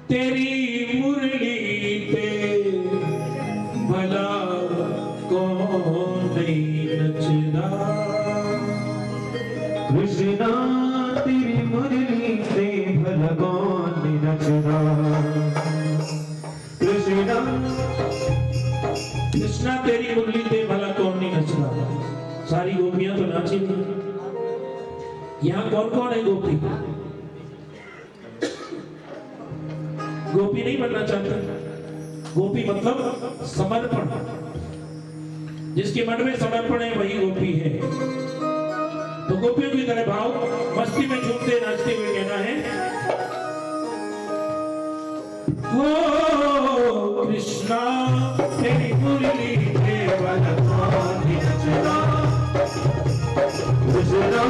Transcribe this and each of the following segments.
तेरी मुरली पे भला कौन नहीं नचदा। कृष्णा तेरी मुरली पे भला कौन नहीं नचदा। कृष्णा कृष्णा तेरी मुरली पे भला कौन नहीं नचदा। सारी गोपियां तो नाची नहीं। यहाँ कौन कौन है गोपी? गोपी नहीं बनना चाहता। गोपी मतलब समर्पण। जिसके मन में समर्पण है वही गोपी है। तो गोपियों की तरह भाव मस्ती में झूमते नाचते हुए कहना है, हो कृष्णा तेरी मुरली पे भला कौन नहीं नचदा। कृष्णा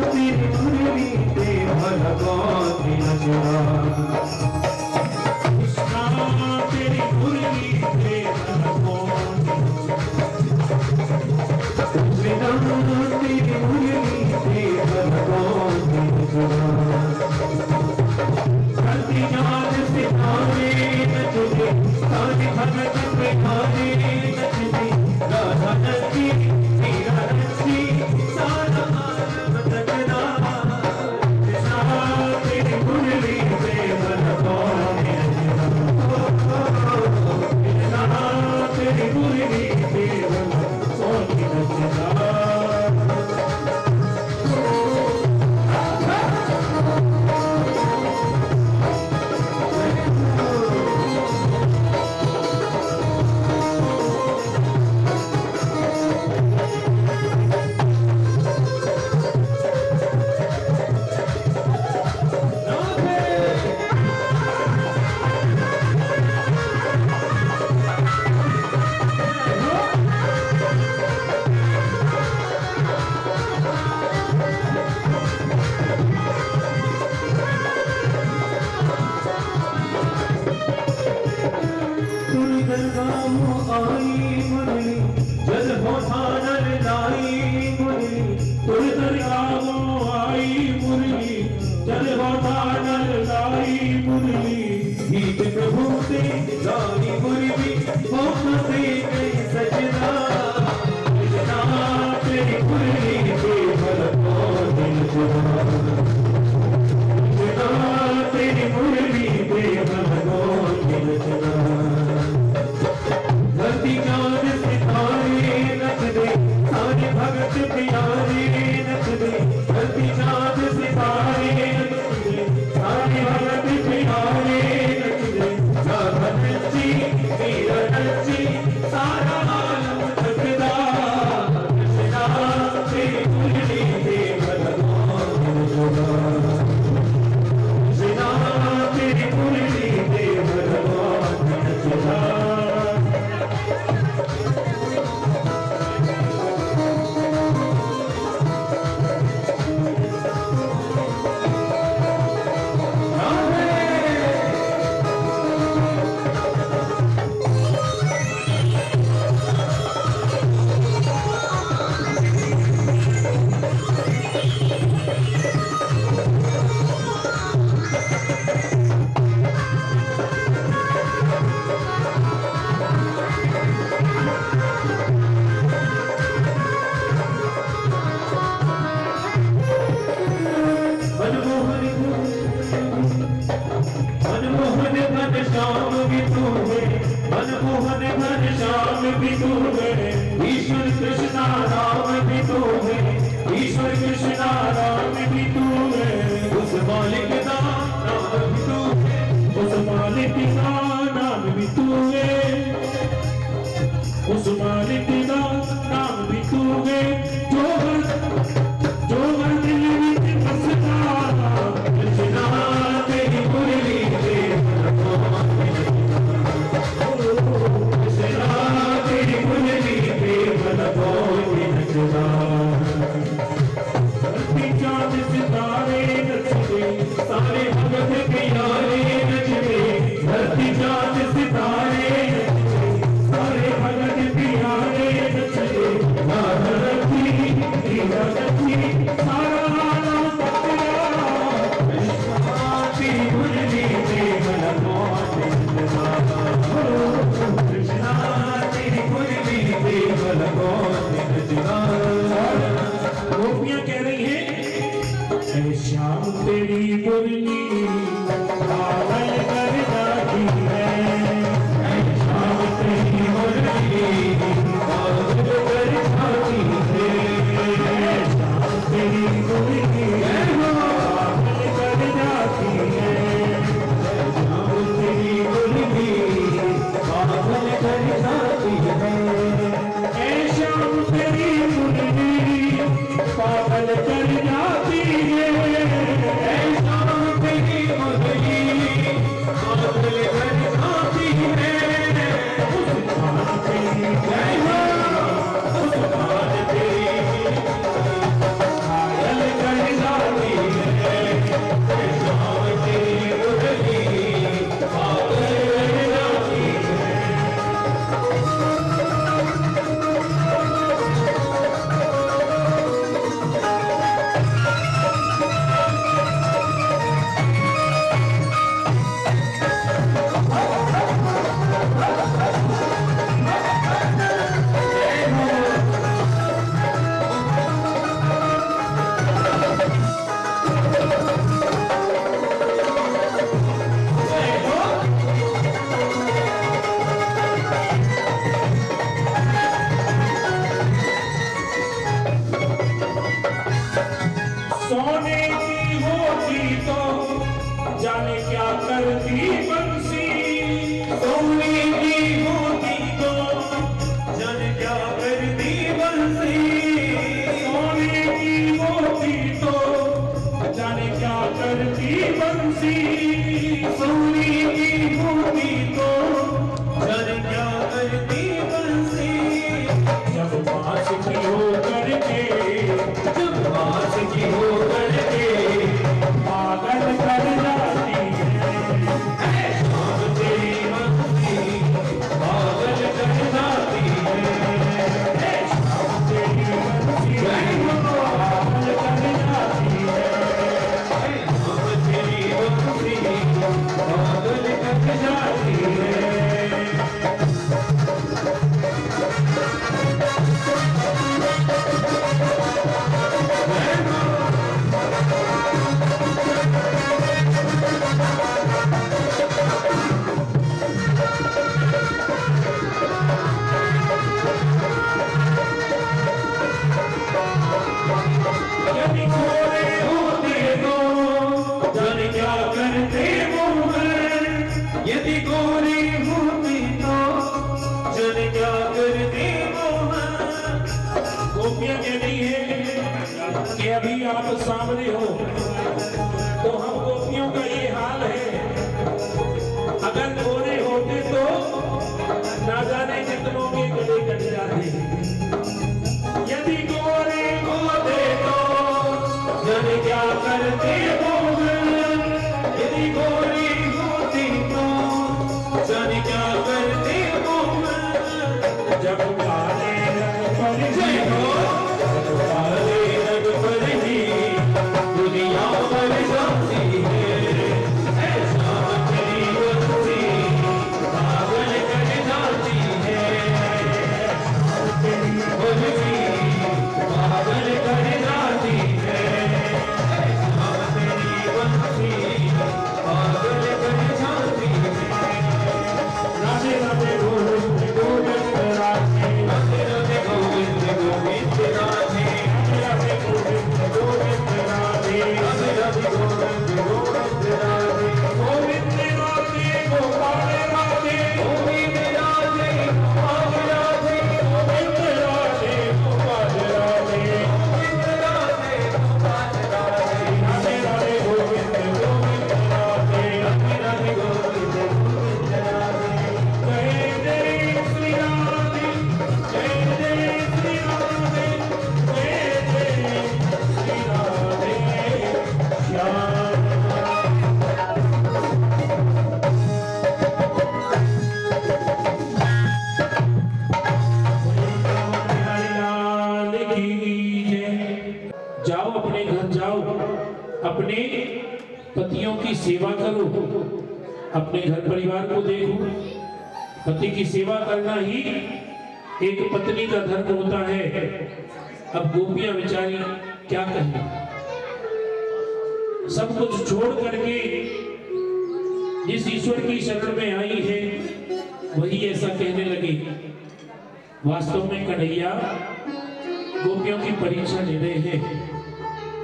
तेरी मुरली पे भला कौन नहीं नचदा। तेरी मुरली पे भला कौन नहीं नचदा। तेरी मुरली पे भला कौन नहीं नचदा। धरती जात सितारे नचते, सारे भगत में खाने नचते। राधा नची मीरा नची सारा आलम नचदा। कृष्णा तेरी मुरली पे भला कौन नहीं नचदा। तेरी मुरली पे भला कौन नहीं नचदा। आई मुरली जल हो थानर लाई मुरली। तुर दरगाहों आई मुरली, जल हो थानर लाई मुरली। गीत प्रभु से गाई मुरली, होठ से गई सजना। कृष्णा तेरी मुरली पे भला कौन नहीं नचदा। कृष्णा तेरी मुरली पे भला कौन नहीं नचदा। धरती चाँद सितारे नचदे, सारे भगत प्यारे नचदे। धरती चाँद सितारे नचदे, सारे भगत प्यारे नचदे। राधा नची मीरा नची सारा आलम नचदा। कृष्णा तेरी मुरली पे भला कौन नहीं नचदा। कृष्णा तेरी मुरली पे भला कौन नहीं नचदा। मनमोहन घन श्याम भी तू है, मनमोहन घन श्याम भी तू है। ईश्वर कृष्णा राम भी तू है, ईश्वर कृष्णा राम भी तू है। उस मालिक का नाम भी तू है, उस मालिक का नाम भी तू है। उस मालिक का नाम भी तू है। जो हर दिल में बसता। कृष्णा तेरी मुरली पे भला कौन नहीं नचदा। कृष्णा तेरी मुरली पे भला कौन नहीं नचदा। धरती चाँद सितारे नचते, सारे भगत प्यारे नचदे। धरती चाँद सितारे नचदे, सारे भगत प्यारे नचते। राधा नची मीरा नची सारा आलम नचदा। कृष्णा तेरी मुरली पे भला कौन पागल कर जाती है शाम तेरी मुरली पागल कर जाती है शाम तेरी मुरली पागल कर जाती है शाम तेरी मुरली पागल कर जाती है शाम तेरी मुरली पागल कर जाती है शाम तेरी मुरली पागल कर जाती है मुस्कान तेरी जय हो मुस्कान तेरी पागल कर जाती है शाम तेरी मुरली पागल कर जाती है सोने की होती तो जाने क्या करती बंसी सोने की होती तो जाने क्या करती बंसी सोने की होती तो जाने क्या करती बंसी सोने की होती तो जाने क्या करती बंसी जब पास की हो करके जब पास की हो करके पागल कर जाती है शाम तेरी मस्ती पागल कर जाती है शाम तेरी मस्ती पागल कर जाती है शाम तेरी मस्ती पागल कर जाती है यदि गोरे होते तो जाने क्या करते वो यदि गोरे होते तो जाने क्या करते वो गोपियां कह रही है कि अभी आप सामने हो तो हम गोपियों का ये हाल है अगर गोरे होते तो ना जाने कितनों के गले कट जाते यदि गोरे होते तो जाने क्या करते वो यदि गोरी होती तो जाने क्या करते वो जब काले रंग पर जय हो काले रंग पर ही दुनिया पर जाती है शाम तेरी बस्ती पागल कर जाती है शाम तेरी बस्ती पागल कर जाती है शाम तेरी बस्ती पागल कर जाती है राधे राधे गोविंद गोविंद राधे राधे राधे गोविंद गोविंद राधे राधे गोविंद गोविंद राधे राधे राधे गोविंद गोविंद राधे गोविंद राधे गोपाल राधे गोविंद राधे गोपाल राधे गोविंद राधे गोपाल राधे गोविंद राधे गोपाल राधे राधे राधे गोविंद गोविंद राधे राधे राधे गोविंद गोविंद राधे जय जय श्री राधे जय जय श्री राधे जय जय श्री राधे श्याम लाल की जय। जाओ अपने घर जाओ अपने पतियों की सेवा करो अपने घर परिवार को देखो पति की सेवा करना ही एक पत्नी का धर्म होता है। अब गोपियां बेचारी क्या कहें सब कुछ छोड़ करके जिस ईश्वर की शरण में आई है वही ऐसा कहने लगी। वास्तव में कन्हैया गोपियों की परीक्षा ले रहे हैं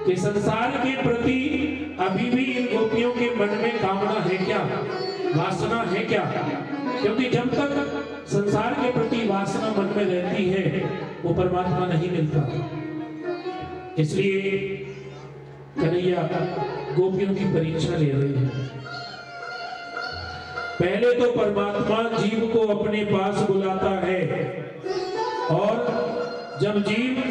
कि संसार के प्रति अभी भी इन गोपियों के मन में कामना है क्या, वासना है क्या? क्योंकि जब तक संसार के प्रति वासना मन में रहती है वो परमात्मा नहीं मिलता। इसलिए कन्हैया गोपियों की परीक्षा ले रहे हैं। पहले तो परमात्मा जीव को अपने पास बुलाता है और जब जीव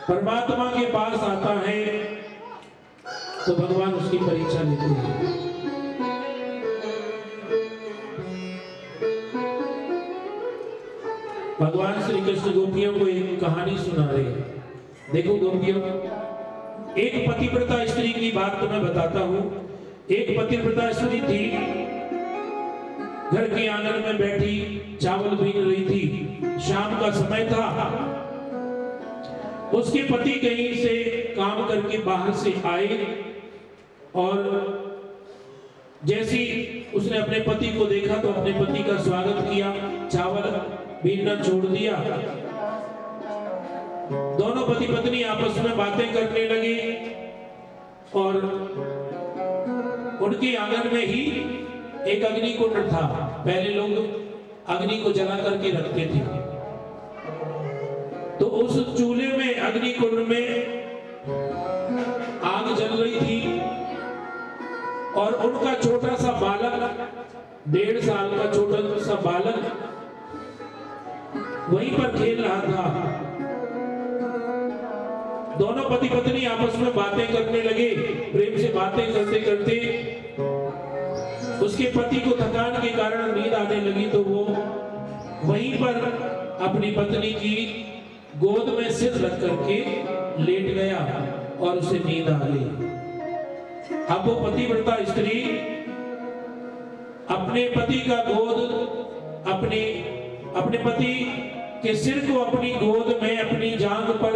परमात्मा के पास आता है तो भगवान उसकी परीक्षा लेते हैं। भगवान श्री कृष्ण गोपियों को एक कहानी सुना रहे हैं। देखो गोपियों, एक पतिव्रता स्त्री की बात तो मैं बताता हूं। एक पतिव्रता स्त्री थी, घर के आंगन में बैठी चावल बीन रही थी। शाम का समय था। उसके पति कहीं से काम करके बाहर से आए और जैसी उसने अपने पति को देखा तो अपने पति का स्वागत किया, चावल बीनना छोड़ दिया। दोनों पति पत्नी आपस में बातें करने लगे और उनके आंगन में ही एक अग्नि कुंड था। पहले लोग अग्नि को जला करके रखते थे, तो उस चूल्हे में अग्नि कुंड में आग जल रही थी और उनका छोटा सा बालक, 1.5 साल का छोटा सा बालक वहीं पर खेल रहा था। दोनों पति पत्नी आपस में बातें करने लगे। प्रेम से बातें करते करते उसके पति को थकान के कारण नींद आने लगी तो वो वहीं पर अपनी पत्नी की गोद में सिर रख करके लेट गया और उसे नींद आ गई। अब वो पतिव्रता स्त्री अपने पति का गोद अपने पति के सिर को अपनी गोद में अपनी जांघ पर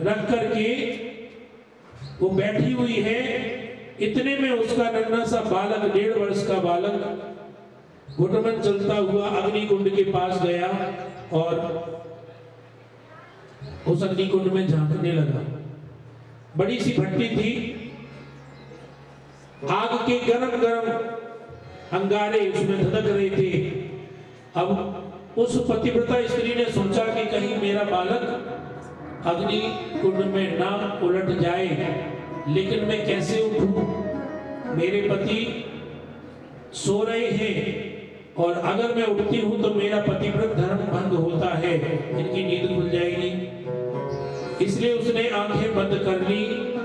रख करके वो बैठी हुई है। इतने में उसका नन्हा सा बालक, 1.5 वर्ष का बालक घुटमन चलता हुआ अग्नि कुंड के पास गया और उस अग्नि कुंड में झांकने लगा। बड़ी सी भट्टी थी, आग के गरम गरम अंगारे उसमें धधक रहे थे। अब उस पतिव्रता स्त्री ने सोचा कि कहीं मेरा बालक अग्नि कुंड में ना उलट जाए, लेकिन मैं कैसे उठूं? मेरे पति सो रहे हैं और अगर मैं उठती हूं तो मेरा पतिव्रत धर्म भंग होता है, इनकी नींद खुल जाएगी। इसलिए उसने आंखें बंद कर ली,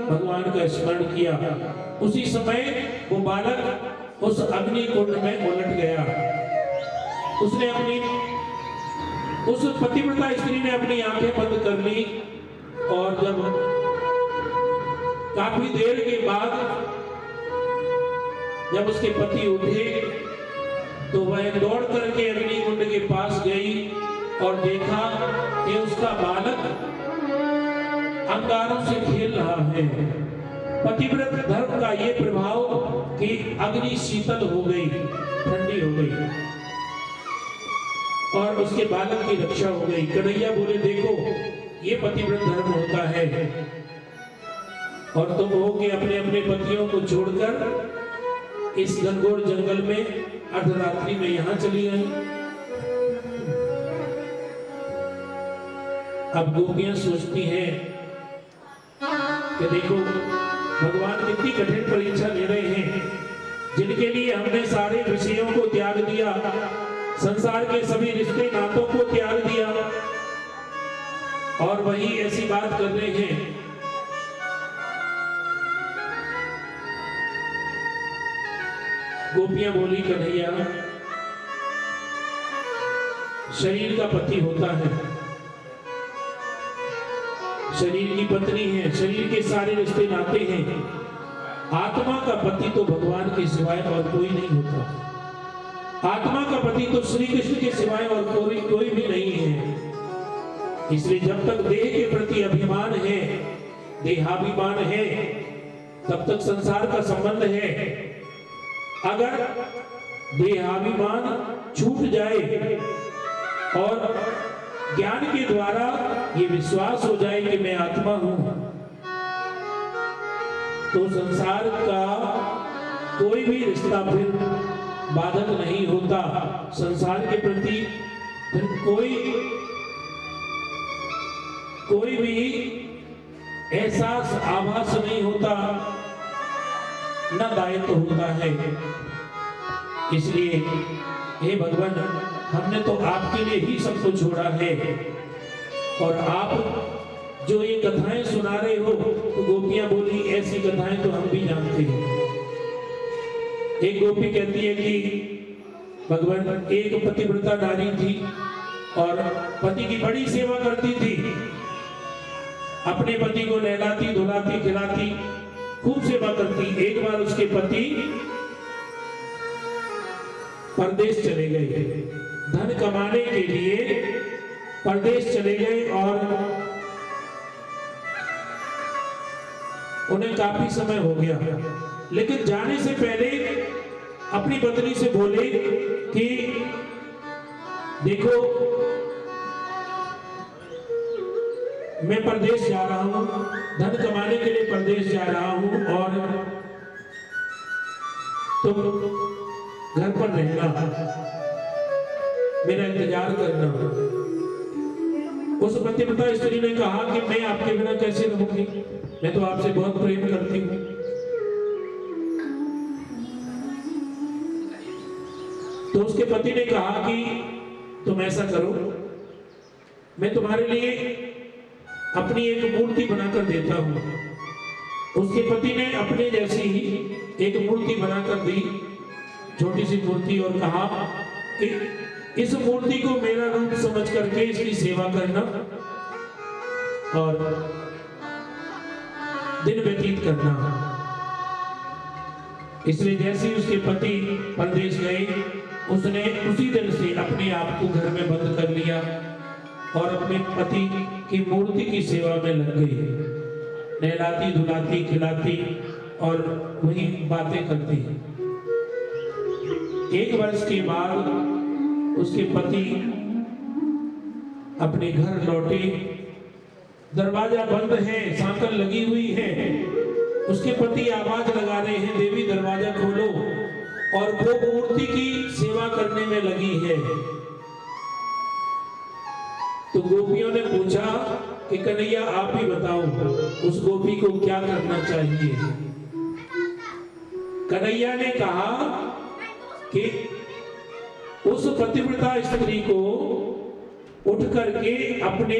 भगवान का स्मरण किया। उसी समय वो बालक उस अग्नि कुंड में उलट गया। उसने उस पतिव्रता स्त्री ने अपनी आंखें बंद कर ली और जब काफी देर के बाद जब उसके पति उठे तो वह दौड़ करके अग्नि कुंड के पास गई और देखा कि उसका बालक अंगारों से खेल रहा है। पतिव्रत धर्म का ये प्रभाव कि अग्नि शीतल हो गई, ठंडी हो गई और उसके बालक की रक्षा हो गई। कन्हैया बोले, देखो ये पतिव्रत धर्म होता है। और तुम हो कि अपने अपने पतियों को छोड़कर इस घनघोर जंगल में अर्धरात्रि में यहां चली आई। अब गोपियां सोचती हैं कि देखो भगवान कितनी कठिन परीक्षा ले रहे हैं, जिनके लिए हमने सारे विषयों को त्याग दिया, संसार के सभी रिश्ते नातों को त्याग दिया और वही ऐसी बात कर रहे हैं। गोपियां बोली, कन्हैया शरीर का पति होता है, शरीर की पत्नी है, शरीर के सारे रिश्ते नाते हैं। आत्मा का पति तो भगवान के सिवाय और कोई नहीं होता। आत्मा का पति तो श्री कृष्ण के सिवाय और कोई भी नहीं है। इसलिए जब तक देह के प्रति अभिमान है देहाभिमान है, तब तक संसार का संबंध है। अगर देहाभिमान छूट जाए और ज्ञान के द्वारा ये विश्वास हो जाए कि मैं आत्मा हूं, तो संसार का कोई भी रिश्ता फिर बाधक नहीं होता। संसार के प्रति फिर कोई भी एहसास आभास नहीं होता, न दायित्व होता है। इसलिए हे भगवान, हमने तो आपके लिए ही सब कुछ छोड़ा है, और आप जो ये कथाएं सुना रहे हो, तो गोपियां बोली ऐसी कथाएं तो हम भी जानते हैं। एक गोपी कहती है कि भगवान, एक पतिव्रता नारी थी और पति की बड़ी सेवा करती थी, अपने पति को नहलाती धुलाती खिलाती खूब सेवा करती। एक बार उसके पति परदेश चले गए, धन कमाने के लिए परदेश चले गए, और उन्हें काफी समय हो गया। लेकिन जाने से पहले अपनी पत्नी से बोले कि देखो, मैं परदेश जा रहा हूं, धन कमाने के लिए परदेश जा रहा हूं, और तुम घर पर रहना, मेरा इंतजार करना। उस पतिव्रता स्त्री ने कहा कि मैं आपके बिना कैसे रहूंगी, मैं तो आपसे बहुत प्रेम करती हूँ। तो उसके पति ने कहा कि तुम ऐसा करो, मैं तुम्हारे लिए अपनी एक मूर्ति बनाकर देता हूँ। उसके पति ने अपने जैसी ही एक मूर्ति बनाकर दी, छोटी सी मूर्ति, और कहा कि इस मूर्ति को मेरा रूप समझ करके इसकी सेवा करना और दिन व्यतीत करना। इसलिए जैसे ही उसके पति परदेश गए, उसने उसी दिन से अपने आप को घर में बंद कर लिया और अपने पति की मूर्ति की सेवा में लग गई, नहलाती धुलाती खिलाती और वही बातें करती। एक वर्ष के बाद उसके पति अपने घर लौटे, दरवाजा बंद है, सांकल लगी हुई है। उसके पति आवाज लगा रहे हैं, देवी दरवाजा खोलो, और वो मूर्ति की सेवा करने में लगी है। तो गोपियों ने पूछा कि कन्हैया आप ही बताओ, उस गोपी को क्या करना चाहिए। कन्हैया ने कहा कि उस पतिव्रता स्त्री को उठ करके अपने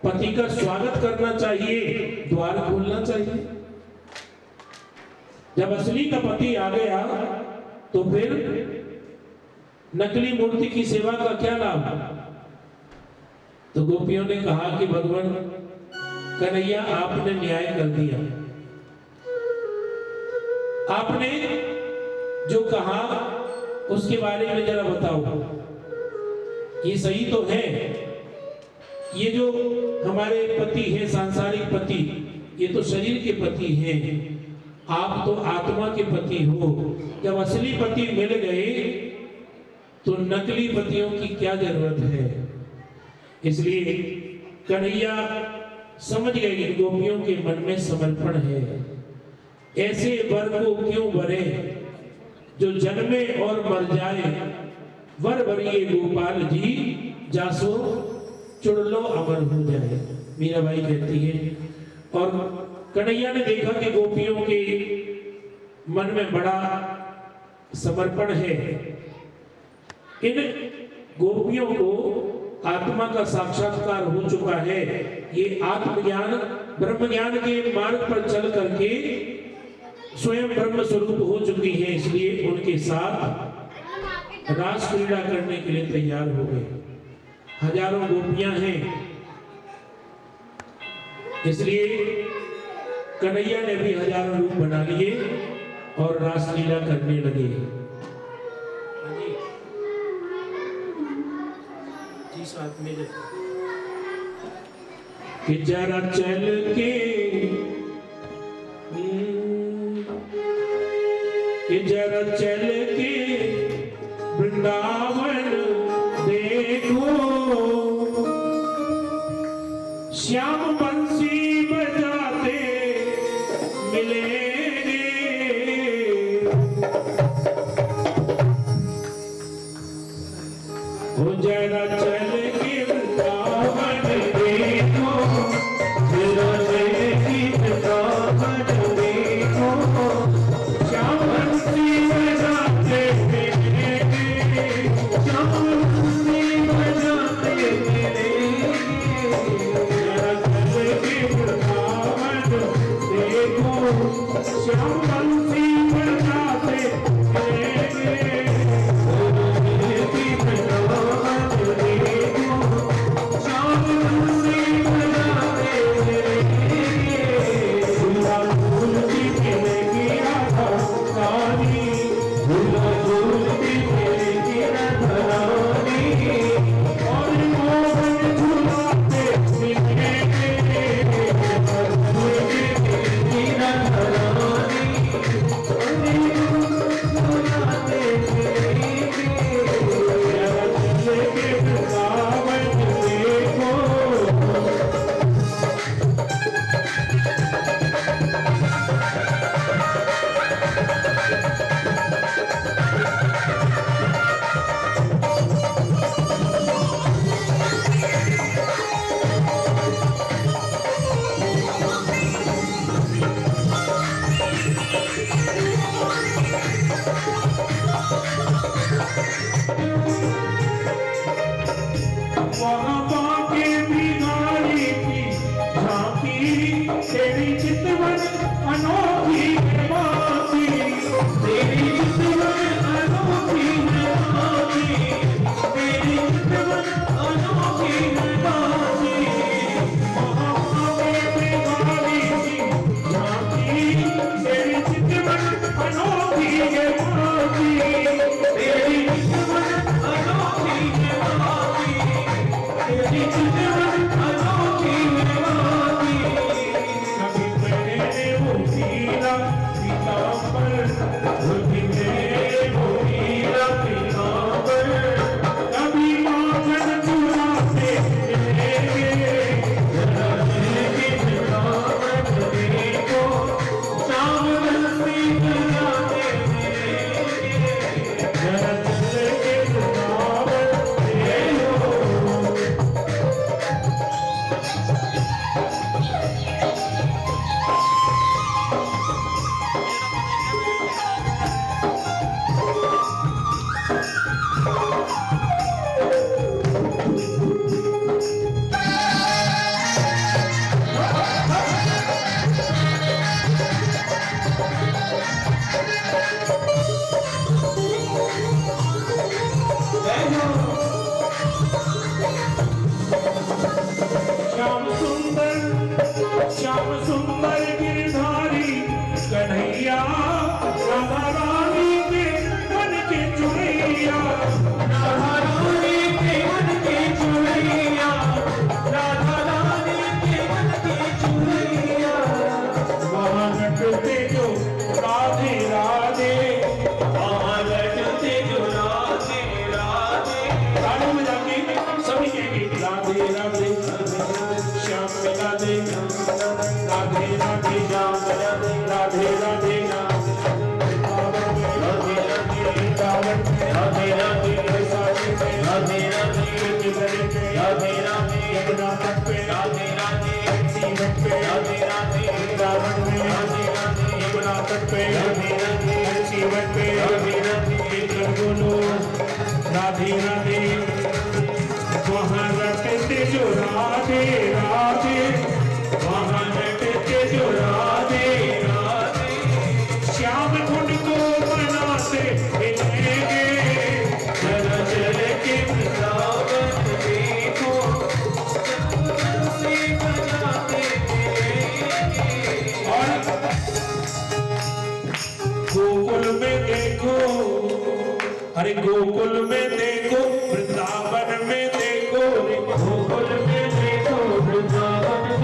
पति का स्वागत करना चाहिए, द्वार खोलना चाहिए। जब असली का पति आ गया तो फिर नकली मूर्ति की सेवा का क्या लाभ। तो गोपियों ने कहा कि भगवान कन्हैया, आपने न्याय कर दिया, आपने जो कहा उसके बारे में जरा बताओ, ये सही तो है। ये जो हमारे पति है, सांसारिक पति, ये तो शरीर के पति हैं, आप तो आत्मा के पति हो। जब असली पति मिल गए तो नकली पतियों की क्या जरूरत है। इसलिए कन्हैया समझ गए कि गोपियों के मन में समर्पण है। ऐसे वर को क्यों वरे जो जन्मे और मर जाए, वर वरिए गोपाल जी जासो चुड़लो अमर हो जाए, मीराबाई कहती है। और कन्हैया ने देखा कि गोपियों के मन में बड़ा समर्पण है। इन गोपियों को आत्मा का साक्षात्कार हो चुका है। ये आत्मज्ञान ब्रह्म ज्ञान के मार्ग पर चल करके स्वयं ब्रह्म स्वरूप हो चुकी है। इसलिए उनके साथ रास क्रीड़ा करने के लिए तैयार हो गए। हजारों गोपियां हैं, इसलिए कन्हैया ने भी हजारों रूप बना लिए और रासलीला करने लगे। जी साथ में कि जरा चल के कि जरा चल के वृंदावन देखो, श्याम बंसी बजाते मिलेंगे। वो जरा चल के वृंदावन देखो, जरा चल के वृंदावन देखो, श्याम बंसी बजाते मिलेंगे, श्याम बंसी बजाते मिलेंगे। जरा चल के वृंदावन देखो, श्याम बंसी बजाते मिलेंगे। वहाँ बाके बिहारी की झांकी, तेरी चितवन अनोखी है बाकी, तेरी चितवन अनोखी है बाकी, तेरी चितवन अनोखी है बाकी। वहाँ बाके बिहारी की झांकी, तेरी चितवन अनोखी है बाकी, तेरी चितवन अनोखी है बाकी, तेरी चितवन अनोखी है बाकी। कभी पहने वो पीला पीतांबर, कभी पहने वो पीला पीतांबर, कभी माखन चुराते मिलेंगे। जरा चल के वृंदावन देखो, श्याम बंसी बजाते मिलेंगे। जरा चल के वृंदावन देखो। श्याम सुंदर गिरधारी कन्हैया, राधा रानी के मन के चुनैया, राधा रानी के मन के चुनैया, राधा रानी के मन के चुनैया। वहाँ नटते जो राधे राधे, वहाँ नटते जो राधे राधे, तालियों में जाके सभी कहेंगे राधे राधे, श्याम मिला दे, राधे राधे श्याम मिला दे, राधे राधे राधे राधे राधे साथी पे, राधे राधे किधर पे, राधे राधे यमुना तट पे, राधे राधे सीवन पे, राधे राधे रावण में, राधे राधे यमुना तट पे, राधे राधे सीवन पे, राधे राधे बोलो राधे राधे। वहाँ रटते जो राधे राधे, वहाँ रटते जो राधे राधे, श्याम धुन को मनाते मिलेंगे। जरा चल के वृंदावन देखो, बंसी बजाते मिलेंगे। और गोकुल में देखो, अरे गोकुल में देखो, वृंदावन में देखो, गोकुल में देखो, वृंदावन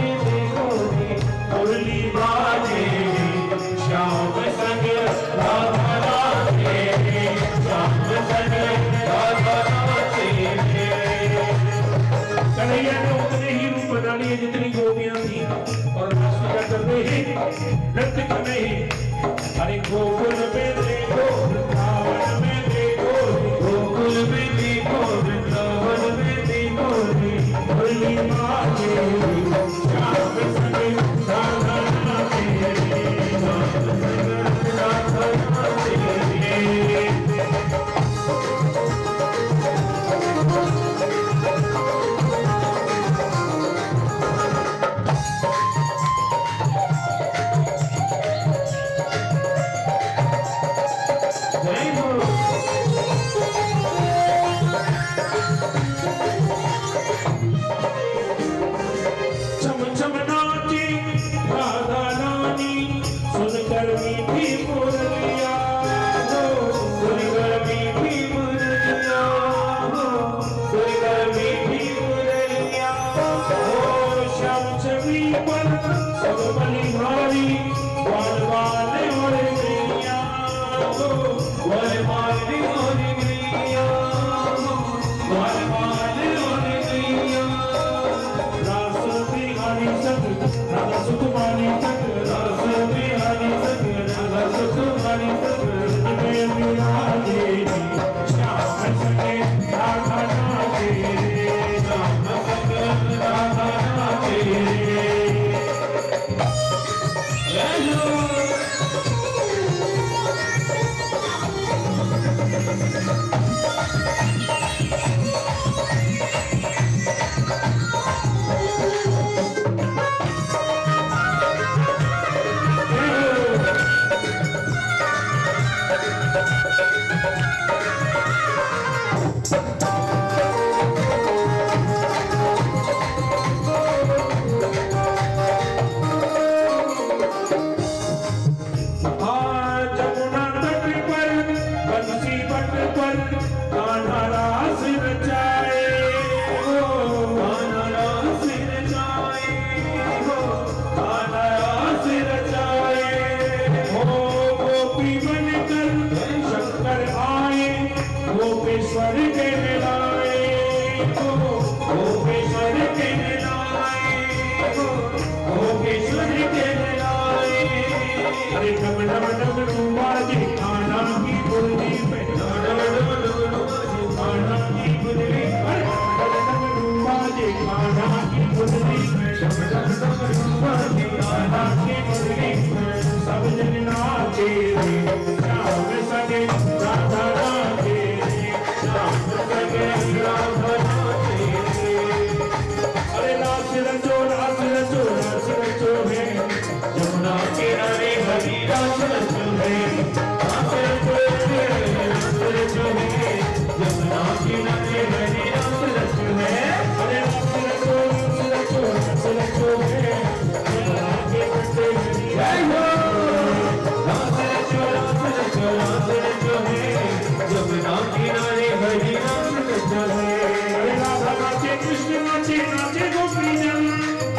नृत्य नहीं। अरे गोकुल में देखो वृंदावन में देखो, गोकुल में देखो वृंदावन में देखो रे, भोली माँ तेरी श्याम संग राधा तेरी, राधा तेरे। जय हो। चम चम नाची राधा रानी, सुनकर मीठी मुरलिया हो, सुनकर मीठी मुरलिया हो, सुनकर मीठी मुरलिया ओ श्याम छवि पर सब बलिहारी, बाल बाल और गैया हो, वर माली और गैया हो, वर माली और गैया। रास बिहारी सत राधा सुकुमारी तक, रस बिहारी सख राधा सुकुमारी सख, में विराजे श्याम संगे राधा नाचे, श्याम संग राधा नाचे। जय हो। जमुना तट पर बंसी बट पर कान्हा रास रचाए हो, कान्हा रास रचाए हो, कान्हा रास रचाए हो गोपी बनकर शंकर आए, गोपेश्वर कहलाए हो, गोपेश्वर कहलाए हो, गोपेश्वर कहलाए। अरे डम डम डम डूबा जी कान्हा की गुरदी पे, डम डम डम डम कान्हा की गुरदी पर, डम डम डूबा जी कान्हा की गुरदी पे, डम डम डम डूबा जी कान्हा की गुरदी पे, सब जन नाचे रे श्याम संगे राधा नाचे रे, श्याम संगे राधा नाचे रे। अरे रास रचो रास रचो रास रचो है, यमुना किनारे हरी रास रचो है, रास रचो है, रास रचो है। यमुना किनारे हरी रास रचो है, अरे रास रचो रास रचो है, यमुना के बंदे हरी जय हो। रास रचो रास रचो है, यमुना किनारे हरी रास रचो है। अरे राधा नाचे कृष्ण नाचे नाचे गोपी जन,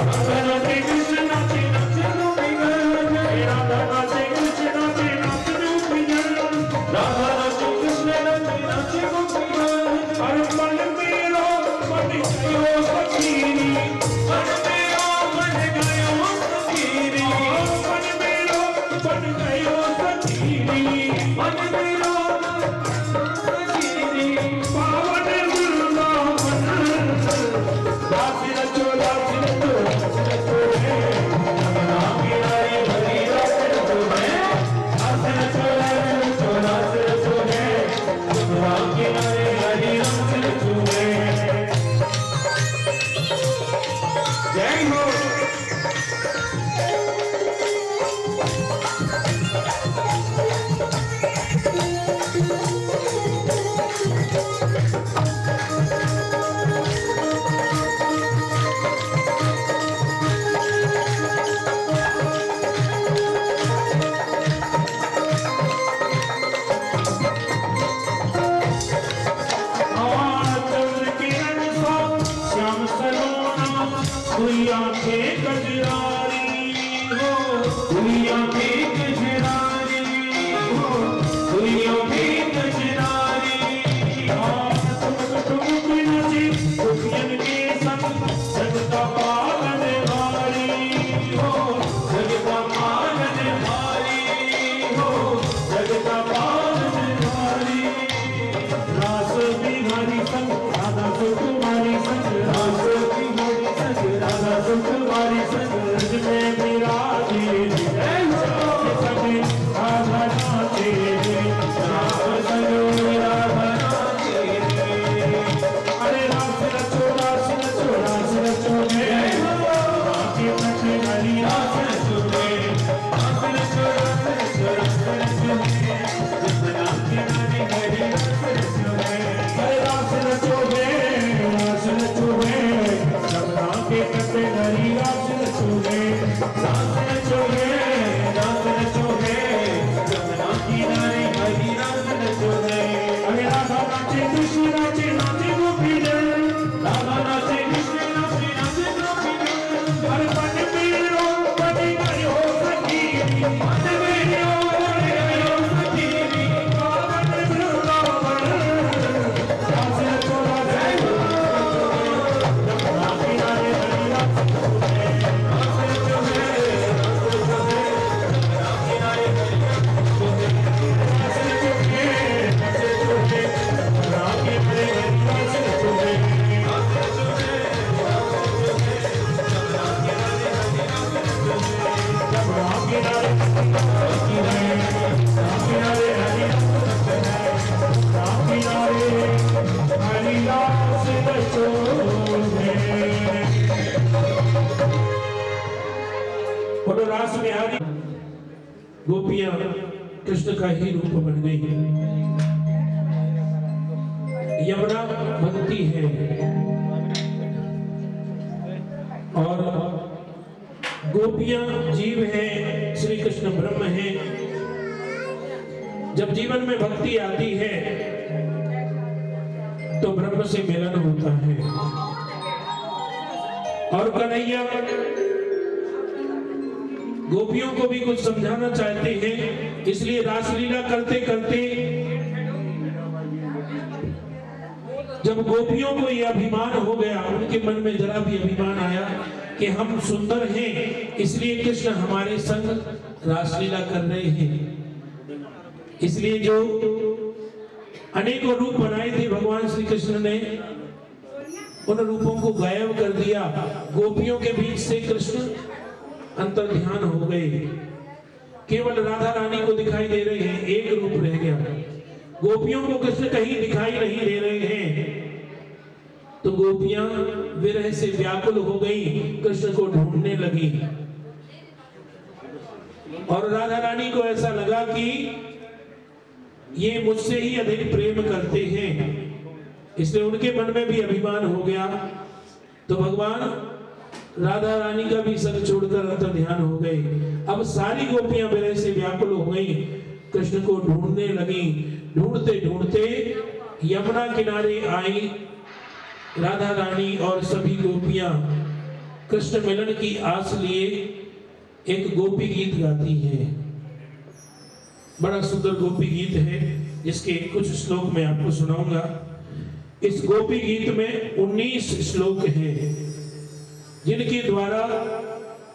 राधा नाचे कृष्ण नाचे नाचे गोपी जन, राधा नाचे कृष्ण नाचे नाचे गोपी जन, राधा नाचे कृष्ण नाचे नाचे गोपियाँ। अरे मन मेरो मन गयो फकीरी, मन मेरो मन गयो फकीरी, मन मेरो मन गयो फकीरी, मन मेरो फकीरी। पावन वृंदावन, रास रचो है, यमुना किनारे हरी रास रचो है, रास रचो रास रचो है, यमुना किनारे हरी रास रचो है। जय हो। रास बिहारी गोपियां कृष्ण का ही रूप बन गई। यमुना भक्ति है और गोपियां जीव है, श्री कृष्ण ब्रह्म है। जब जीवन में भक्ति आती है तो ब्रह्म से मिलन होता है और कन्हैया गोपियों को भी कुछ समझाना चाहते हैं, इसलिए रासलीला करते करते जब गोपियों को यह अभिमान हो गया, उनके मन में जरा भी अभिमान आया कि हम सुंदर हैं, इसलिए कृष्ण हमारे संग रासलीला कर रहे हैं। इसलिए जो अनेकों रूप बनाए थे भगवान श्री कृष्ण ने, उन रूपों को गायब कर दिया। गोपियों के बीच से कृष्ण अंतर ध्यान हो गए, केवल राधा रानी को दिखाई दे रहे हैं, एक रूप रह गया। गोपियों को कृष्ण कहीं दिखाई नहीं दे रहे हैं, तो गोपियां विरह से व्याकुल हो गई, कृष्ण को ढूंढने लगी। और राधा रानी को ऐसा लगा कि ये मुझसे ही अधिक प्रेम करते हैं, इसलिए उनके मन में भी अभिमान हो गया। तो भगवान राधा रानी का भी सर छोड़कर अंतर ध्यान हो गए। अब सारी गोपियां विरह से व्याकुल हो गई, कृष्ण को ढूंढने लगी। ढूंढते ढूंढते यमुना किनारे आई राधा रानी और सभी गोपियां कृष्ण मिलन की आस लिए एक गोपी गीत गाती है। बड़ा सुंदर गोपी गीत है, जिसके कुछ श्लोक मैं आपको सुनाऊंगा। इस गोपी गीत में 19 श्लोक हैं, जिनके द्वारा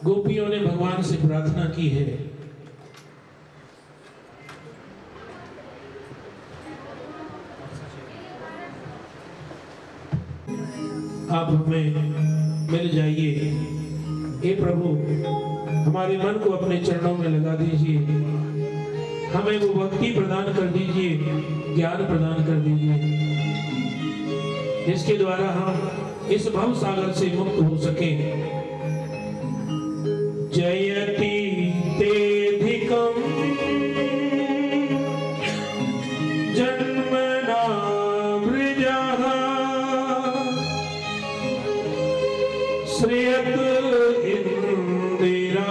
गोपियों ने भगवान से प्रार्थना की है। आप हमें मिल जाइए, हे प्रभु हमारे मन को अपने चरणों में लगा दीजिए, हमें वो भक्ति प्रदान कर दीजिए, ज्ञान प्रदान कर दीजिए, जिसके द्वारा हम इस भव सागर से मुक्त हो सके। जयति तेधिकम जन्मना वृजः श्रेयत इंदिरा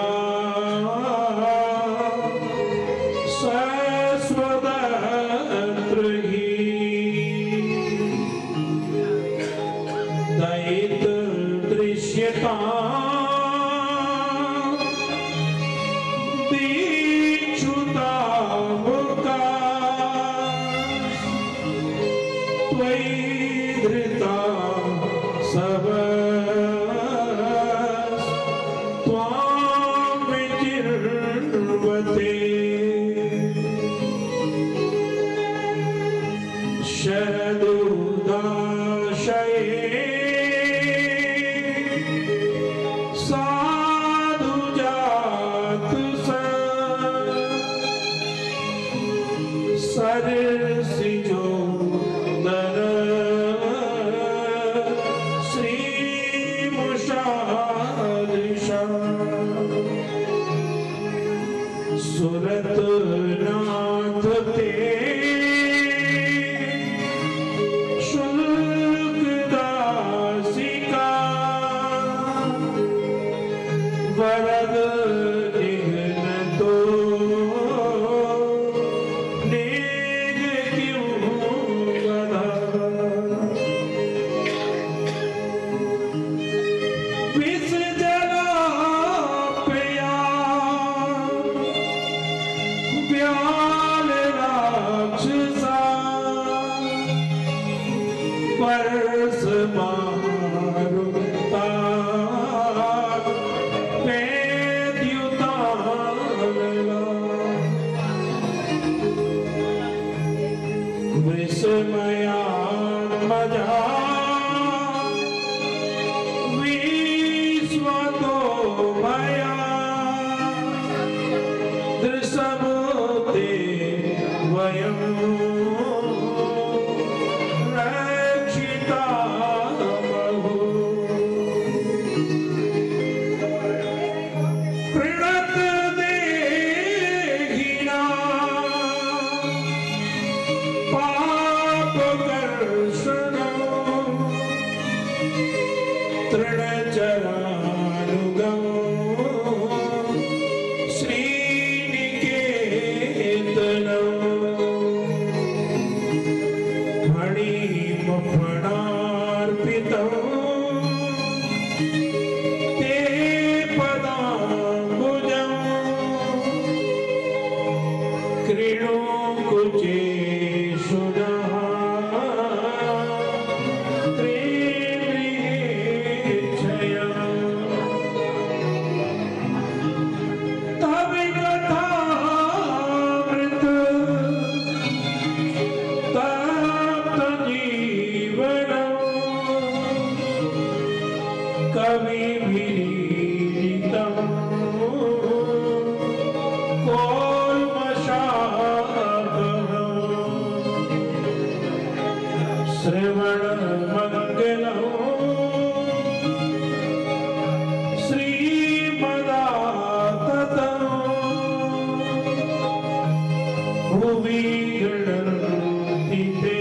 सुरत ना विस्मया मजा विश्वतो भया दृशभूते वयं रक्षिता बहु प्रणत देहिना पापकर्षणं तृणचरानुगं श्रीनिकेतनं फणिमफणार्पितं ते पदाम्बुजं क्रीणुकुचेषुणः त्रिगृहेच्छयम् तव कथामृत तप्तजीवनं कविभिरीडितं श्रवणमङ्गलं श्रीमदाततं भुवि गणन्ति ते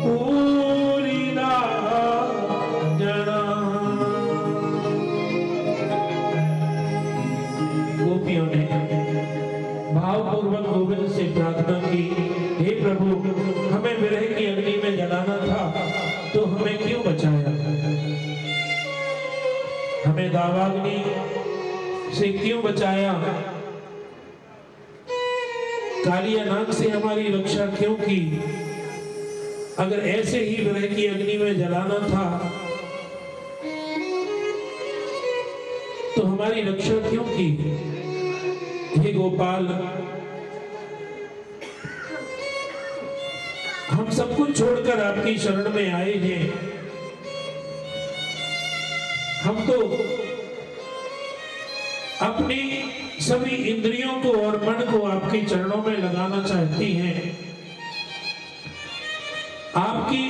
पूरिदा जना। गोपियों ने भावपूर्वक गोविंद से प्रार्थना की, हे प्रभु, हमें विरह की अग्नि में जलाना था तो हमें क्यों बचाया? हमें दावाग्नि से क्यों बचाया? कालिया नाग से हमारी रक्षा क्यों की? अगर ऐसे ही विरह की अग्नि में जलाना था तो हमारी रक्षा क्यों की? हे गोपाल, हम सब कुछ छोड़कर आपकी शरण में आए हैं। हम तो अपनी सभी इंद्रियों को और मन को आपके चरणों में लगाना चाहती हैं। आपकी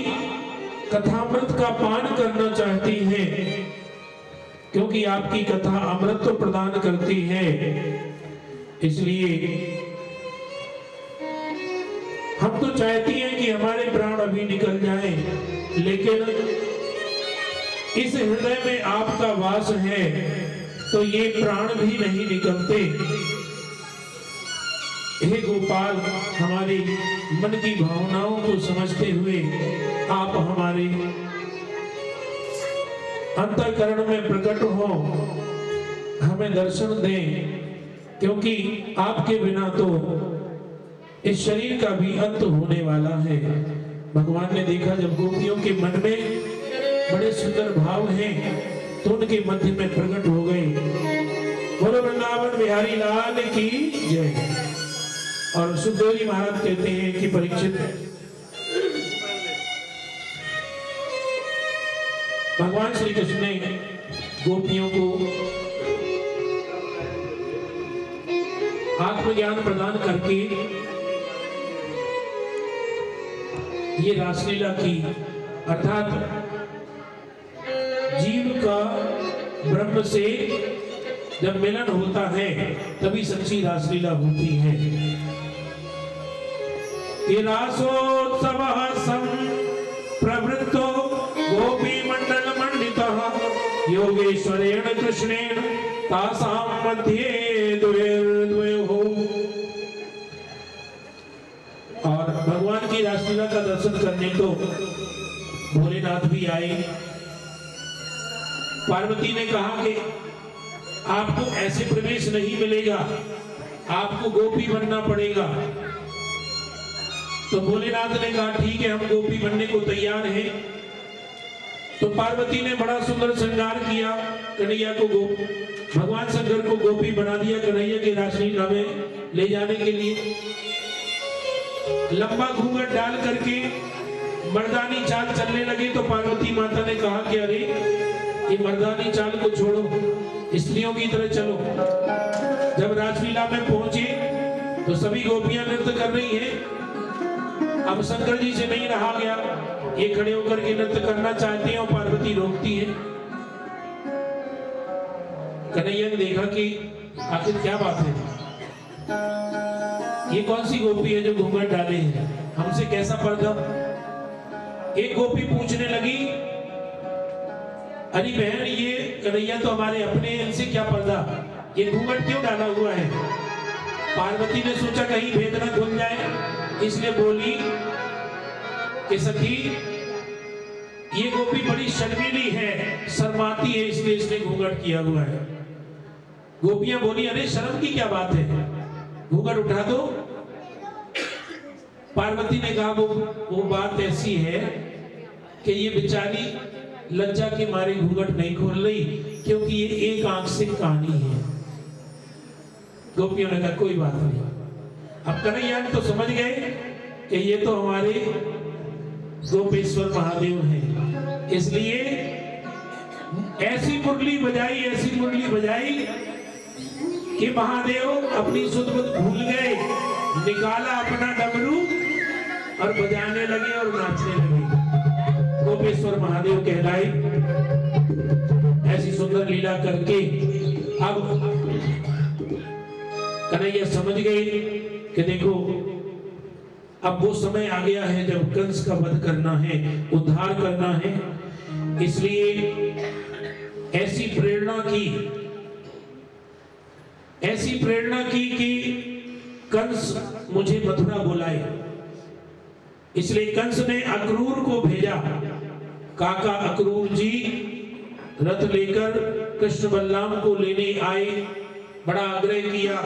कथामृत का पान करना चाहती हैं, क्योंकि आपकी कथा अमृत तो प्रदान करती है। इसलिए हम तो चाहती हैं कि हमारे प्राण अभी निकल जाएं, लेकिन इस हृदय में आपका वास है तो ये प्राण भी नहीं निकलते। हे गोपाल, हमारी मन की भावनाओं को समझते हुए आप हमारे अंतःकरण में प्रकट हो, हमें दर्शन दें, क्योंकि आपके बिना तो इस शरीर का भी अंत होने वाला है। भगवान ने देखा जब गोपियों के मन में बड़े सुंदर भाव हैं तो उनके मध्य में प्रकट हो गए। बोलो वृंदावन बिहारी लाल की जय। और सुखदेव जी महाराज कहते हैं कि परीक्षित, भगवान श्री कृष्ण ने गोपियों को आत्मज्ञान प्रदान करके ये रासलीला की, अर्थात जीव का ब्रह्म से जब मिलन होता है तभी सच्ची रासलीला होती है। ये रासोत्सव प्रवृत्तो गोपी मंडल मंडितः योगेश्वरेण कृष्णेन तासां मध्ये द्वयोर्द्वयोः। और भगवान की रासलीला का दर्शन करने को भोलेनाथ भी आए। पार्वती ने कहा कि आपको ऐसे प्रवेश नहीं मिलेगा, आपको गोपी बनना पड़ेगा। तो भोलेनाथ ने कहा ठीक है, हम गोपी बनने को तैयार हैं। तो पार्वती ने बड़ा सुंदर श्रृंगार किया, कन्हैया को भगवान शंकर को गोपी बना दिया कन्हैया के रासलीला में ले जाने के लिए। लंबा घूंघट डाल करके मर्दानी चाल चलने लगे तो पार्वती माता ने कहा कि अरे ये मर्दानी चाल को छोड़ो, स्त्रियों की तरह चलो। जब रासलीला में पहुंचे तो सभी गोपियां नृत्य कर रही हैं। अब शंकर जी से नहीं रहा गया, ये खड़े होकर के नृत्य करना चाहते हैं और पार्वती रोकती है। कन्हैया ने देखा कि आखिर क्या बात है, ये कौन सी गोपी है जो घूंघट डाले है, हमसे कैसा पर्दा। एक गोपी पूछने लगी, अरे बहन ये कन्हैया तो हमारे अपने, इनसे क्या पर्दा, ये घूंघट क्यों डाला हुआ है। पार्वती ने सोचा कहीं भेद न खुल जाए, इसलिए बोली कि सखी ये गोपी बड़ी शर्मीली है, शर्माती है, इसलिए इसने घूंघट किया हुआ है। गोपियां बोली अरे शर्म की क्या बात है, घूंघट उठा दो। पार्वती ने कहा वो बात ऐसी है कि ये बेचारी लज्जा के मारे घूंघट नहीं खोल रही, क्योंकि ये एक आंख से कानी है। गोपियों ने कहा कोई बात नहीं। अब कन्हैया तो समझ गए कि ये तो हमारे गोपेश्वर महादेव हैं, इसलिए ऐसी मुरली बजाई कि महादेव अपनी सुध बुध भूल गए, निकाला अपना डमरू और बजाने लगे और नाचने लगे। गोपेश्वर महादेव कहलाए। ऐसी सुंदर लीला करके अब कन्हैया समझ गए कि देखो अब वो समय आ गया है जब कंस का वध करना है, उद्धार करना है। इसलिए ऐसी प्रेरणा की कि कंस मुझे मथुरा बुलाए। इसलिए कंस ने अक्रूर को भेजा। काका अक्रूर जी रथ लेकर कृष्ण बलराम को लेने आए। बड़ा आग्रह किया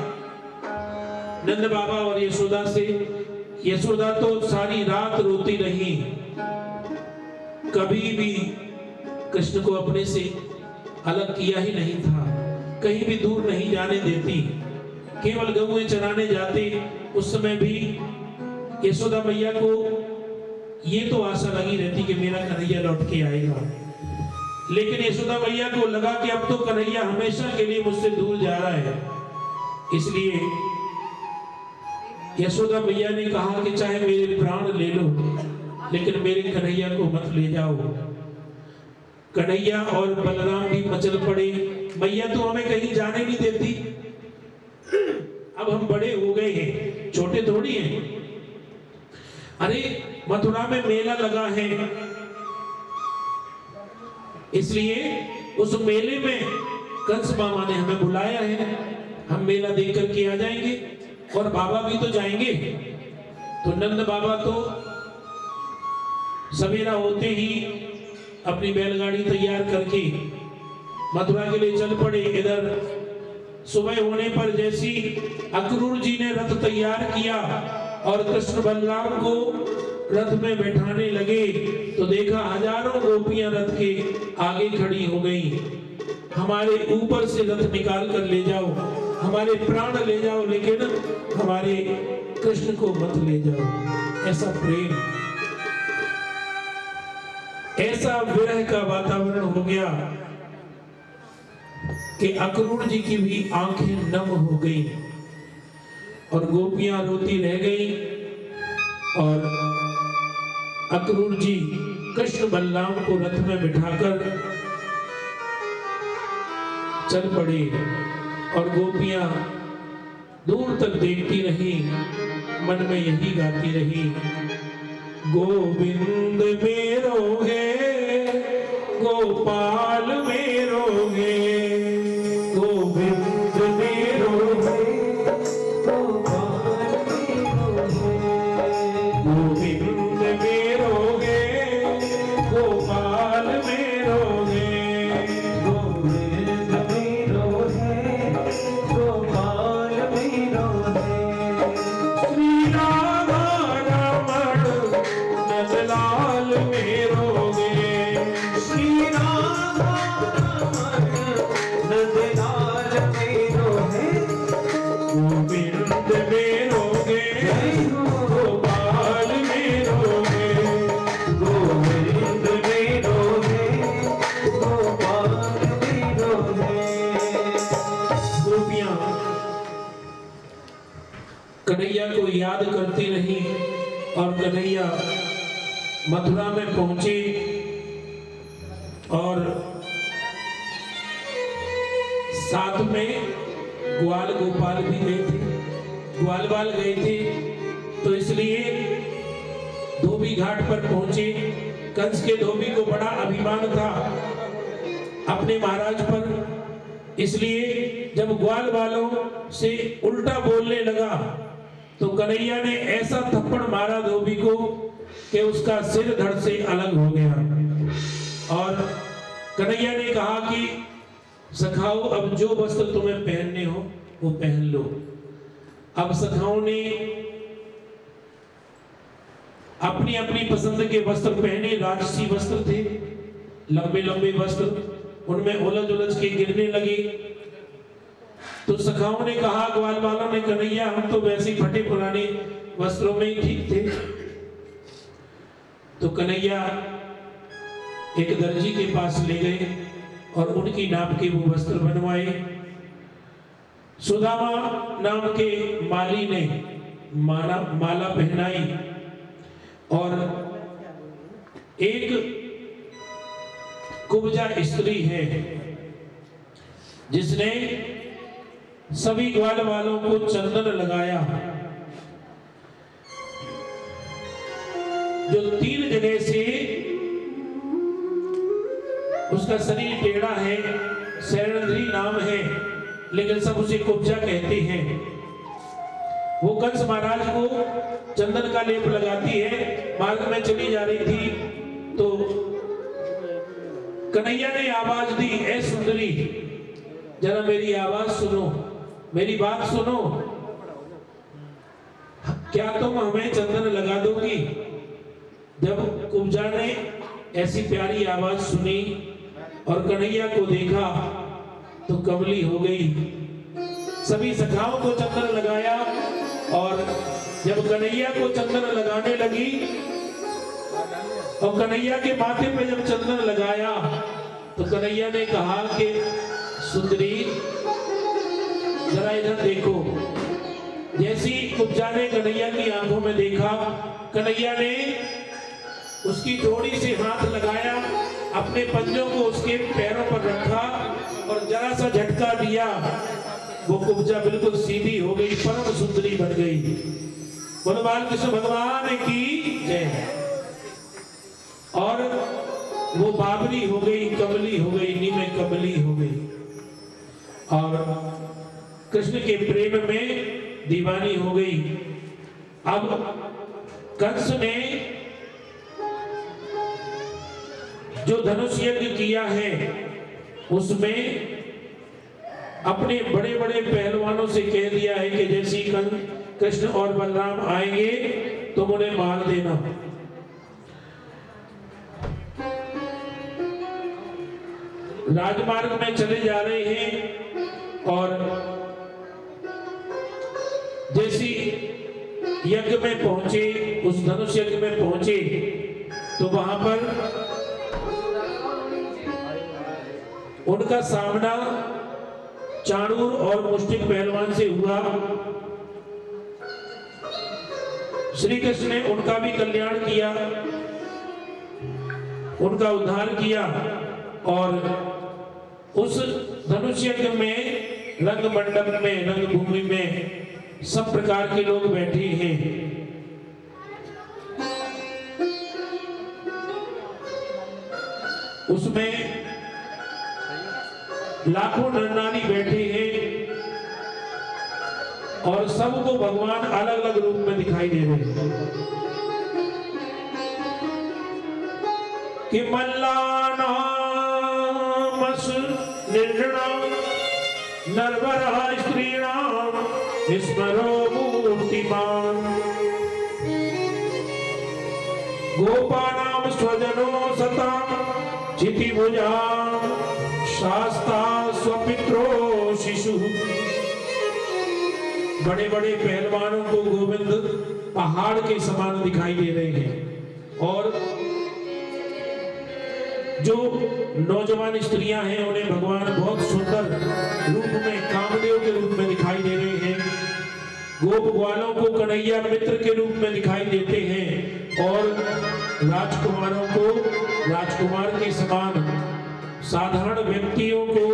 नंद बाबा और यशोदा से। यशोदा तो सारी रात रोती रही, कभी भी कृष्ण को अपने से अलग किया ही नहीं था, कहीं भी दूर नहीं जाने देती। केवल गऊएं चराने जाते, उस समय भी यशोदा मैया को ये तो आशा लगी रहती कि मेरा कन्हैया लौट के आएगा। लेकिन यशोदा मैया को लगा कि अब तो कन्हैया हमेशा के लिए मुझसे दूर जा रहा है। इसलिए यशोदा मैया ने कहा कि चाहे मेरे प्राण ले लो, लेकिन मेरे कन्हैया को मत ले जाओ। कन्हैया और बलराम भी मचल पड़े, मैया तो हमें कहीं जाने नहीं देती, अब हम बड़े हो गए हैं, छोटे थोड़ी हैं। अरे मथुरा में मेला लगा है, इसलिए उस मेले में कंस मामा ने हमें बुलाया है, हम मेला देख करके आ जाएंगे और बाबा भी तो जाएंगे। तो नंद बाबा तो सवेरा होते ही अपनी बैलगाड़ी तैयार करके मथुरा के लिए चल पड़े। इधर सुबह होने पर जैसी अक्रूर जी ने रथ तैयार किया और कृष्ण बलराम को रथ में बैठाने लगे तो देखा हजारों गोपियां रथ के आगे खड़ी हो गई। हमारे ऊपर से रथ निकाल कर ले जाओ, हमारे प्राण ले जाओ, लेकिन हमारे कृष्ण को मत ले जाओ। ऐसा प्रेम, ऐसा विरह का वातावरण हो गया कि अक्रूर जी की भी आंखें नम हो गई और गोपियां रोती रह गई। और अक्रूर जी कृष्ण बलराम को रथ में बिठाकर चल पड़े और गोपियां दूर तक देखती रही, मन में यही गाती रही, गोविंद मेरो गे गोपाल मेरो गे, गोविंद मेरो गे गोपाल मेरो गे, गोविंद मेरो गे गोपाल मेरो गे, गोविंद मेरो गे गोपाल मेरो गे, श्री राधा रमण नंदलाल मेरो गे, श्री राधा रमण नंदलाल मेरो गे, गोविंद मेरो गे गोपाल कन्हैया को याद करती रही और कन्हैया मथुरा में पहुंचे और साथ में ग्वाल गोपाल भी गए थे, ग्वालवाल गए थे। तो इसलिए धोबी घाट पर पहुंचे। कंस के धोबी को बड़ा अभिमान था अपने महाराज पर, इसलिए जब ग्वाल वालों से उल्टा बोलने लगा तो कन्हैया ने ऐसा थप्पड़ मारा धोबी को कि उसका सिर धड़ से अलग हो गया। और कन्हैया ने कहा कि सखाओ, अब जो वस्त्र तुम्हें पहनने हो वो पहन लो। अब सखाओं ने अपनी अपनी पसंद के वस्त्र पहने। राजसी वस्त्र थे, लंबे लंबे वस्त्र, उनमें उलझ उलझ के गिरने लगे। तो सखाओं ने कहा, ग्वाल वालों ने, कन्हैया हम तो वैसे फटे पुराने वस्त्रों में ही ठीक थे। तो कन्हैया एक दर्जी के पास ले गए और उनकी नाप के वो वस्त्र बनवाए। सुदामा नाम के माली ने माला पहनाई और एक कुब्जा स्त्री है जिसने सभी ग्वाल वालों को चंदन लगाया। जो 3 जगह से उसका शरीर टेढ़ा है, शरणधरी नाम है, लेकिन सब उसे कुब्जा कहते हैं। वो कंस महाराज को चंदन का लेप लगाती है। मार्ग में चली जा रही थी तो कन्हैया ने आवाज दी, ए सुंदरी, जरा मेरी आवाज सुनो, मेरी बात सुनो, क्या तुम हमें चंदन लगा दोगी? जब कुब्जा ने ऐसी प्यारी आवाज सुनी और कन्हैया को देखा तो कमली हो गई। सभी सखाओं को चंदन लगाया और जब कन्हैया को चंदन लगाने लगी और कन्हैया के माथे पे जब चंदन लगाया तो कन्हैया ने कहा कि सुंदरी जरा इधर देखो। जैसी कुब्जा ने कन्हैया की आंखों में देखा, कन्हैया ने उसकी जोड़ी से हाथ लगाया, अपने पंजों को उसके पैरों पर रखा और जरा सा झटका दिया, वो कुब्जा बिल्कुल सीधी हो गई, परम सुंदरी बन गई। बोलो बालकृष्ण भगवान की जय। और वो बाबरी हो गई, कमली हो गई, नीमे कमली हो गई और कृष्ण के प्रेम में दीवानी हो गई। अब कंस ने जो धनुष यज्ञ किया है उसमें अपने बड़े बड़े पहलवानों से कह दिया है कि जैसे कृष्ण और बलराम आएंगे तुम उन्हें मार देना। राजमार्ग में चले जा रहे हैं और जैसी यज्ञ में पहुंचे, उस धनुष यज्ञ में पहुंचे तो वहां पर उनका सामना चाणूर और मुष्टिक पहलवान से हुआ। श्री कृष्ण ने उनका भी कल्याण किया, उनका उद्धार किया और उस धनुष यज्ञ में रंग मंडप में, रंगभूमि में सब प्रकार के लोग बैठे हैं। उसमें लाखों नर नारी बैठे हैं और सबको भगवान अलग अलग रूप में दिखाई दे रहे हैं कि मल्लानामस निर्जनाम नरवरा स्त्रीणाम स्मरो मूर्तिमान गोपानाम स्वजनो सताम चितिभुजाम शास्ता स्वपित्रो शिशु। बड़े बड़े पहलवानों को गोविंद पहाड़ के समान दिखाई दे रहे हैं और जो नौजवान स्त्रियां हैं उन्हें भगवान बहुत सुंदर रूप में, कामदेव के रूप में दिखाई दे रहे हैं। गोप ग्वालों को कन्हैया मित्र के रूप में दिखाई देते हैं और राजकुमारों को राजकुमार के समान, साधारण व्यक्तियों को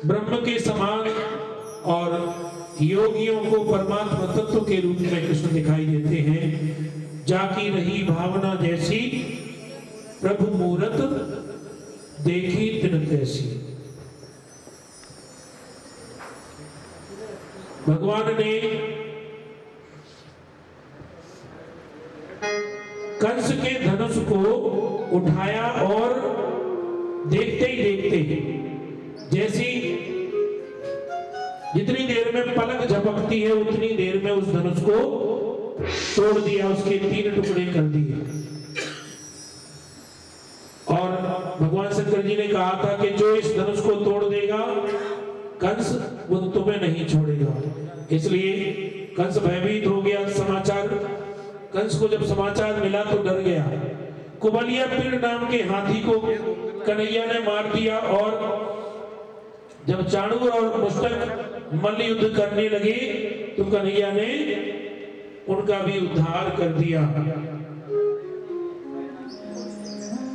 ब्रह्म के समान और योगियों को परमात्मा तत्व के रूप में कृष्ण दिखाई देते हैं। जाकी रही भावना जैसी प्रभु मूरत देखी तिन तैसी। भगवान ने कंस के धनुष को उठाया और देखते ही देखते, जैसी जितनी देर में पलक झपकती है उतनी देर में उस धनुष को तोड़ दिया, उसके 3 टुकड़े कर दिए। और भगवान शंकर जी ने कहा था कि जो इस धनुष को तोड़ देगा कंस, वो तुम्हें नहीं छोड़ेगा। इसलिए कंस भयभीत हो गया। कंस को जब समाचार मिला तो डर गया। कुबलिया पीड़ नाम के हाथी को कन्हैया ने मार दिया और जब चाणूर और मुष्टक मल्ल युद्ध करने लगे तो कन्हैया ने उनका भी उद्धार कर दिया।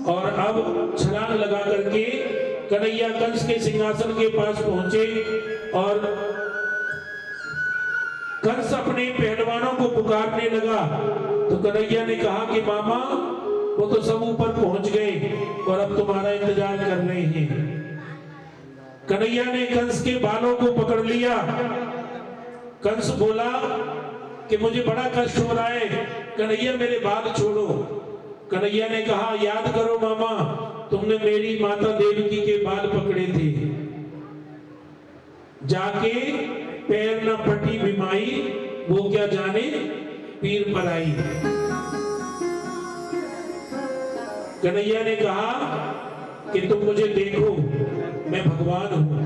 और अब छलांग लगा करके कन्हैया कंस के सिंहासन के पास पहुंचे और कंस अपने पहलवानों को पुकारने लगा तो कन्हैया ने कहा कि मामा, वो तो सब ऊपर पहुंच गए और अब तुम्हारा इंतजार कर रहे हैं। कन्हैया ने कंस के बालों को पकड़ लिया। कंस बोला कि मुझे बड़ा कष्ट हो रहा है, कन्हैया मेरे बाल छोड़ो। कन्हैया ने कहा, याद करो मामा, तुमने मेरी माता देवकी के बाल पकड़े थे। जाके पैर न फटी बिमाई, वो क्या जाने पीर पर आई। कन्हैया ने कहा कि तुम मुझे देखो, मैं भगवान हूं।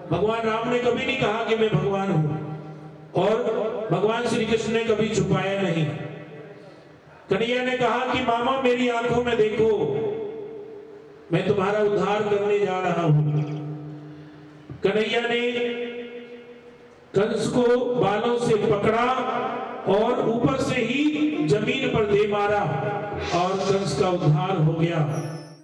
भगवान राम ने कभी नहीं कहा कि मैं भगवान हूं और भगवान श्री कृष्ण ने कभी छुपाया नहीं। कन्हैया ने कहा कि मामा मेरी आंखों में देखो, मैं तुम्हारा उद्धार करने जा रहा हूं। कन्हैया ने कंस को बालों से पकड़ा और ऊपर से ही जमीन पर दे मारा और कंस का उद्धार हो गया।